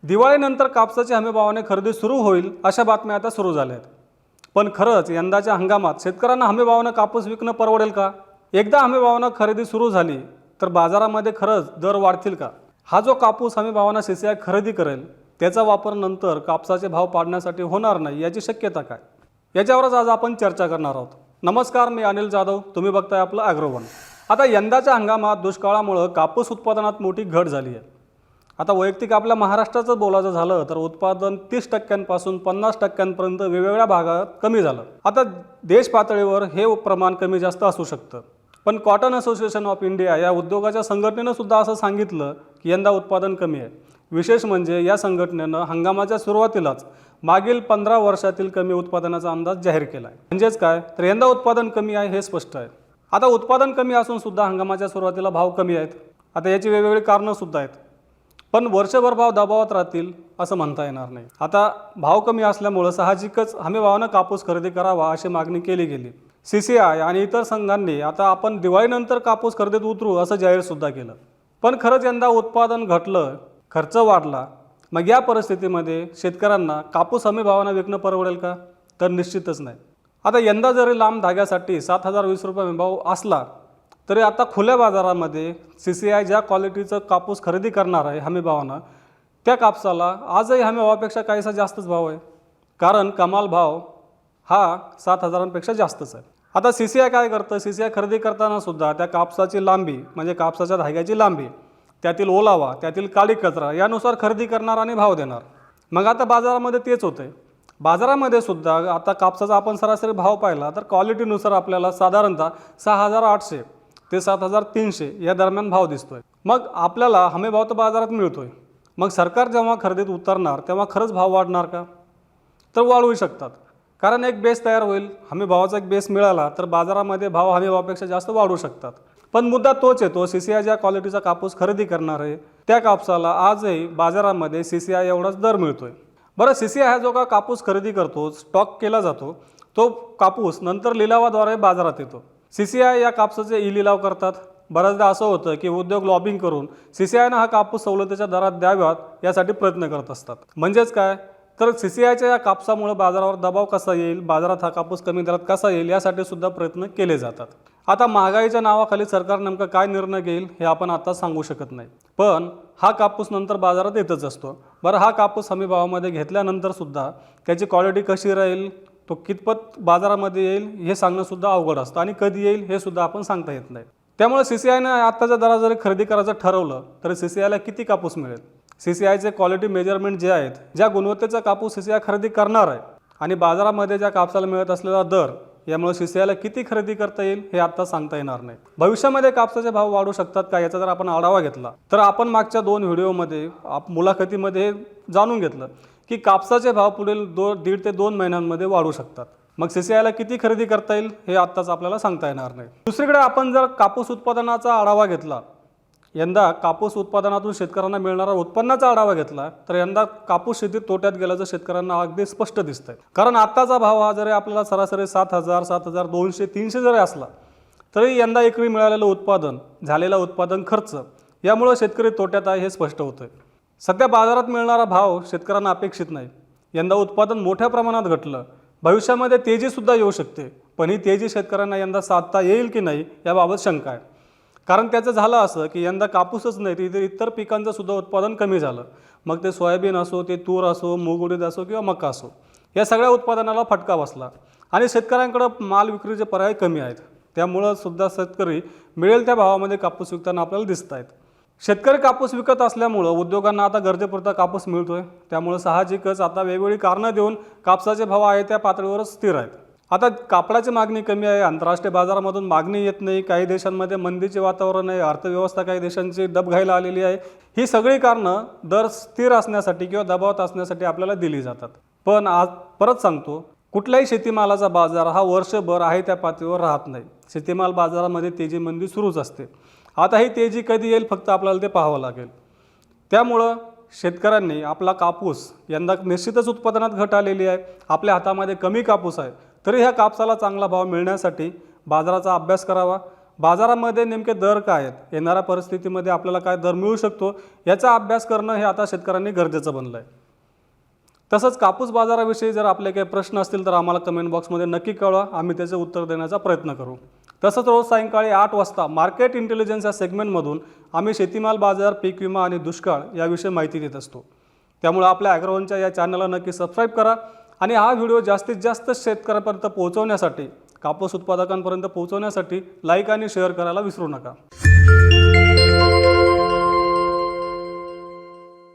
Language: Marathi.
दिवाळीनंतर कापसाची हमीभावाने खरेदी सुरू होईल अशा बातम्या आता सुरू झाल्या आहेत। पण खरंच यंदाच्या हंगामात शेतकऱ्यांना हमीभावाने कापूस विकणं परवडेल का? एकदा हमीभावाने खरेदी सुरू झाली तर बाजारामध्ये खरंच दर वाढतील का? हा जो कापूस हमीभावाने सीसीआय खरेदी करेल त्याचा वापर नंतर कापसाचे भाव पाडण्यासाठी होणार नाही याची शक्यता काय? याच्यावरच आज आपण चर्चा करणार आहोत। नमस्कार, मी अनिल जाधव, तुम्ही बघताय आपलं ॲग्रोवन। आता यंदाच्या हंगामात दुष्काळामुळे कापूस उत्पादनात मोठी घट झाली आहे। आता वैयक्तिक आपल्या महाराष्ट्राचं बोलायचं झालं तर उत्पादन 30% पासून 50% वेगवेगळ्या भागात कमी झालं। आता देश पातळीवर हे प्रमाण कमी जास्त असू शकतं, पण कॉटन असोसिएशन ऑफ इंडिया या उद्योगाच्या संघटनेनं सुद्धा असं सांगितलं की यंदा उत्पादन कमी आहे। विशेष म्हणजे या संघटनेनं हंगामाच्या सुरुवातीलाच मागील 15 वर्षातील कमी उत्पादनाचा अंदाज जाहीर केला आहे। म्हणजेच काय तर यंदा उत्पादन कमी आहे हे स्पष्ट आहे। आता उत्पादन कमी असून सुद्धा हंगामाच्या सुरुवातीला भाव कमी आहेत। आता याची वेगवेगळी कारणं सुद्धा आहेत, पण वर्षभर भाव दबावात राहतील असं म्हणता येणार नाही। आता भाव कमी असल्यामुळे साहजिकच हमीभावानं कापूस खरेदी करावा अशी मागणी केली गेली। सीसीआय आणि इतर संघांनी आता आपण दिवाळीनंतर कापूस खरेदीत उतरू असं जाहीर सुद्धा केलं। पण खरंच यंदा उत्पादन घटलं, खर्च वाढला, मग या परिस्थितीमध्ये शेतकऱ्यांना कापूस हमीभावानं विकणं परवडेल का? तर निश्चितच नाही। आता यंदा जरी लांब धाग्यासाठी 7,020 रुपये हमीभाव असला तरी आता खुल्या बाजारामध्ये सीसीआय ज्या क्वालिटीचं कापूस खरेदी करणार आहे हमीभावानं, त्या कापसाला आजही हमीभावापेक्षा काहीसा जास्तच भाव आहे, कारण कमाल भाव हा 7,000पेक्षा जास्तच आहे। आता सीसीआय काय करतं, सीसीआय खरेदी करताना सुद्धा त्या कापसाची लांबी म्हणजे कापसाच्या धाग्याची लांबी, त्यातील ओलावा, त्यातील काळी कचरा यानुसार खरेदी करणार आणि भाव देणार। मग आता बाजारामध्ये तेच होतंय। बाजारामध्ये सुद्धा आता कापसाचा आपण सरासरी भाव पाहिला तर क्वालिटीनुसार आपल्याला साधारणतः 6,800 ते 7,300 या दरम्यान भाव दिसतोय। मग आपल्याला हमीभाव तर बाजारात मिळतोय, मग सरकार जेव्हा खरेदीत उतरणार तेव्हा खरंच भाव वाढणार का? तर वाढवू शकतात, कारण एक बेस तयार होईल। हमीभावाचा एक बेस मिळाला तर बाजारामध्ये भाव हमीभावापेक्षा जास्त वाढू शकतात। पण मुद्दा तोच येतो, सीसीआय ज्या क्वालिटीचा कापूस खरेदी करणार आहे त्या कापसाला आजही बाजारामध्ये सीसीआय एवढाच दर मिळतोय। बरं, सीसीआय हा जो का कापूस खरेदी करतो, स्टॉक केला जातो, तो कापूस नंतर लिलावाद्वारे बाजारात येतो। सीसीआय या कापसाचे लिलाव करतात। बऱ्याचदा असं होतं की उद्योग लॉबिंग करून सीसीआयनं हा कापूस सवलतीच्या दरात द्याव्यात यासाठी प्रयत्न करत असतात। म्हणजेच काय तर सीसीआयच्या या कापसामुळे बाजारावर दबाव कसा येईल, बाजारात हा कापूस कमी दरात कसा येईल यासाठी सुद्धा प्रयत्न केले जातात। आता महागाईच्या नावाखाली सरकार नेमका काय निर्णय घेईल हे आपण आता सांगू शकत नाही, पण हा कापूस नंतर बाजारात येतच असतो। बरं, हा कापूस हमीभावामध्ये घेतल्यानंतर सुद्धा त्याची क्वालिटी कशी राहील, तो कितपत बाजारामध्ये येईल हे सांगणं सुद्धा अवघड असतं, आणि कधी येईल हे सुद्धा आपण सांगता येत नाही। त्यामुळे सीसीआयनं आत्ताच्या दरात जरी खरेदी करायचं ठरवलं तर सीसीआयला किती कापूस मिळेल? सीसीआयचे क्वालिटी मेजरमेंट जे आहेत, ज्या गुणवत्तेचा कापूस सीसीआय खरेदी करणार आहे आणि बाजारामध्ये ज्या कापसाला मिळत असलेला दर, यामुळे सीसीआयला किती खरेदी करता येईल हे आता सांगता येणार नाही। भविष्यामध्ये कापसाचे भाव वाढू शकतात का याचा जर आपण आढावा घेतला तर आपण मागच्या 2 व्हिडिओमध्ये मुलाखतीमध्ये जाणून घेतलं की कापसाचे भाव पुढील 1.5 ते 2 महिन्यांमध्ये वाढू शकतात। मग सीसीआयला किती खरेदी करता येईल हे आत्ताच आपल्याला सांगता येणार नाही। दुसरीकडे आपण जर कापूस उत्पादनाचा आढावा घेतला, यंदा कापूस उत्पादनातून शेतकऱ्यांना मिळणारा उत्पन्नाचा आढावा घेतला तर यंदा कापूस शेतीत तोट्यात गेल्याचं शेतकऱ्यांना अगदी स्पष्ट दिसतंय। कारण आत्ताचा भाव हा जरी आपल्याला सरासरी 7,000, 7,200, 300 जरी असला तरी यंदा एकरी मिळालेलं उत्पादन, झालेला उत्पादन खर्च यामुळे शेतकरी तोट्यात आहे हे स्पष्ट होतंय। सध्या बाजारात मिळणारा भाव शेतकऱ्यांना अपेक्षित नाही। यंदा उत्पादन मोठ्या प्रमाणात घटलं, भविष्यामध्ये तेजीसुद्धा येऊ शकते, पण ही तेजी शेतकऱ्यांना यंदा साधता येईल की नाही याबाबत शंका आहे। कारण त्याचं झालं असं की यंदा कापूसच नाही तर इतर पिकांचं सुद्धा उत्पादन कमी झालं। मग ते सोयाबीन असो, ते तूर असो, मूग उडीद असो किंवा मका असो, या सगळ्या उत्पादनाला फटका बसला आणि शेतकऱ्यांकडं माल विक्रीचे पर्याय कमी आहेत। त्यामुळं सुद्धा शेतकरी मिळेल त्या भावामध्ये कापूस विकताना आपल्याला दिसत आहेत। शेतकरी कापूस विकत असल्यामुळं उद्योगांना आता गरजेपुरता कापूस मिळतोय, त्यामुळे साहजिकच आता वेगवेगळी कारणं देऊन कापसाचे भाव आहे त्या पातळीवरच स्थिर आहेत। आता कापडाची मागणी कमी आहे, आंतरराष्ट्रीय बाजारामधून मागणी येत नाही, काही देशांमध्ये मंदीचे वातावरण आहे, अर्थव्यवस्था काही देशांची डबघाईला आलेली आहे। ही सगळी कारणं दर स्थिर असण्यासाठी किंवा दबावात असण्यासाठी आपल्याला दिली जातात। पण आज परत सांगतो, कुठल्याही शेतीमालाचा बाजार हा वर्षभर आहे त्या पातळीवर राहत नाही। शेतीमाल बाजारामध्ये तेजी मंदी सुरूच असते। आता ही तेजी कधी येईल फक्त आपल्याला ते पाहावं लागेल। त्यामुळं शेतकऱ्यांनी आपला कापूस, यंदा निश्चितच उत्पादनात घट आलेली आहे, आपल्या हातामध्ये कमी कापूस आहे, तरी ह्या कापसाला चांगला भाव मिळण्यासाठी बाजाराचा अभ्यास करावा, बाजारामध्ये नेमके दर काय आहेत, येणाऱ्या परिस्थितीमध्ये आपल्याला काय दर मिळू शकतो याचा अभ्यास करणं हे आता शेतकऱ्यांनी गरजेचं बनलं आहे. तसंच कापूस बाजाराविषयी जर आपले काही प्रश्न असतील तर आम्हाला कमेंट बॉक्समध्ये नक्की कळवा, आम्ही त्याचे उत्तर देण्याचा प्रयत्न करू. तसंच रोज सायंकाळी 8 वाजता मार्केट इंटेलिजन्स या सेगमेंटमधून आम्ही शेतीमाल बाजार, पीक विमा आणि दुष्काळ याविषयी माहिती देत असतो. त्यामुळे आपल्या ॲग्रोवनच्या या चॅनलला नक्की सबस्क्राईब करा आणि हा व्हिडिओ जास्तीत जास्त शेतकऱ्यांपर्यंत पोहोचवण्यासाठी, कापूस उत्पादकांपर्यंत पोहोचवण्यासाठी लाईक आणि शेअर करायला विसरू नका.